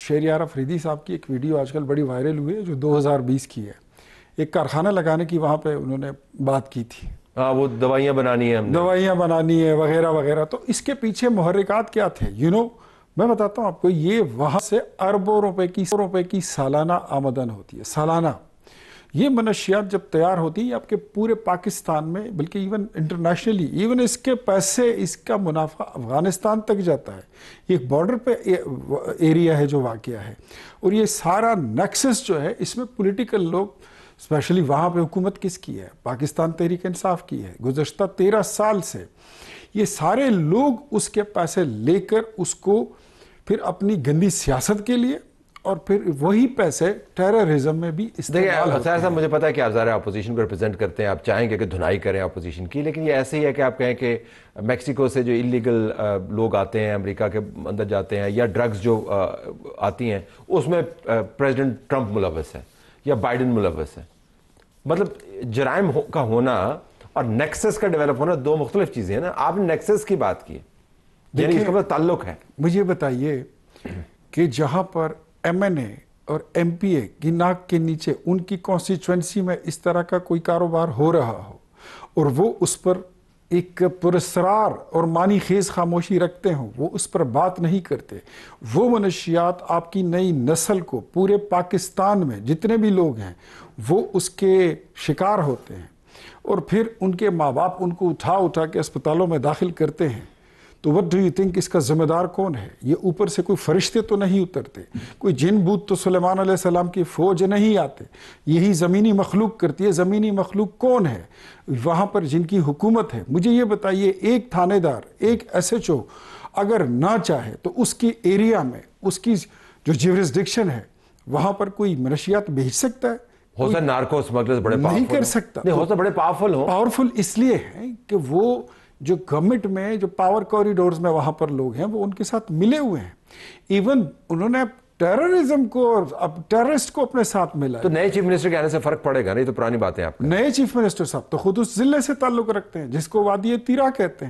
شہریار افریدی صاحب کی ایک ویڈیو آج کل بڑی وائرل ہوئی ہے جو 2020 کی ہے. ایک کارخانہ لگانے کی وہاں پہ انہوں نے بات کی تھی. وہ دوائیاں بنانی ہیں، دوائیاں بنانی ہے وغیرہ وغیرہ. تو اس کے پیچھے محرکات کیا تھے؟ میں بتاتا ہوں آپ کو. یہ وہاں سے اربوں روپے کی سالانہ آمدن ہوتی ہے. سالانہ یہ منشیات جب تیار ہوتی ہے آپ کے پورے پاکستان میں، بلکہ ایون انٹرنیشنلی، ایون اس کے پیسے، اس کا منافع افغانستان تک جاتا ہے. یہ ایک بارڈر پہ ایریا ہے جو واقعہ ہے. اور یہ سارا نیکسس جو ہے اس میں پولیٹیکل لوگ، اسپیشلی وہاں پہ حکومت کس کی ہے؟ پاکستان تحریک انصاف کی ہے. گزشتہ 13 سال سے یہ سارے لوگ اس کے پیسے لے کر اس کو پھر اپنی گندی سیاست کے لیے، اور پھر وہی پیسے ٹیررزم میں بھی استعمال ہوتے ہیں. صاحب مجھے پتا ہے کہ آپ ظاہر اپوزیشن کو ریپرزینٹ کرتے ہیں، آپ چاہیں گے کہ دھنائی کریں اپوزیشن کی، لیکن یہ ایسے ہی ہے کہ آپ کہیں کہ میکسیکو سے جو انلیگل لوگ آتے ہیں، امریکہ کے اندر جاتے ہیں، یا ڈرگز جو آتی ہیں، اس میں پریزیڈنٹ ٹرمپ ملوث ہے یا بائیڈن ملوث ہے. مطلب جرائم کا ہونا اور نیکسس کا ڈیولپ ہونا دو مختلف چیزیں ہیں نا. آپ نے نیکسس کی بات کی، یعنی اس کا تعلق ہے. مجھے بتائیے کہ جہاں پر ایم این اے اور ایم پی اے کی ناک کے نیچے ان کی کانسٹیچوئنسی میں اس طرح کا کوئی کاروبار ہو رہا ہو اور وہ اس پر ایک پراسرار اور معنی خیز خاموشی رکھتے ہوں، وہ اس پر بات نہیں کرتے، وہ منشیات آپ کی نئی نسل کو، پورے پاکستان میں جتنے بھی لوگ ہیں وہ اس کے شکار ہوتے ہیں، اور پھر ان کے ماں باپ ان کو اٹھا کے اسپتالوں میں داخل کرتے ہیں. تو what do you think اس کا ذمہ دار کون ہے؟ یہ اوپر سے کوئی فرشتے تو نہیں اترتے، کوئی جن بوت تو سلیمان علیہ السلام کی فوج نہیں آتے، یہی زمینی مخلوق کرتی ہے. زمینی مخلوق کون ہے وہاں پر جن کی حکومت ہے؟ مجھے یہ بتائیے، ایک تھانے دار، ایک ایس ایچ او اگر نہ چاہے تو اس کی ایریا میں، اس کی جو جیورسڈکشن ہے وہاں پر کوئی منشیات بھیج سکتا ہے؟ ہو سکتا نارکو اسمگلرز بڑے پاورفل نہیں کر سکتا. نہیں ہو سکتا بڑے پاورفل اس لیے ہیں کہ وہ جو گورنمنٹ میں جو پاور کوریڈورز میں وہاں پر لوگ ہیں وہ ان کے ساتھ ملے ہوئے ہیں. ایون انہوں نے ٹیررزم کو، اب ٹیررسٹ کو اپنے ساتھ ملا. تو نئے چیف منسٹر کے آنے سے فرق پڑے گا؟ نہیں تو پرانی باتیں آپ نئے چیف منسٹر صاحب تو خود اس ضلع سے تعلق رکھتے ہیں جس کو وادی تیرا کہتے ہیں.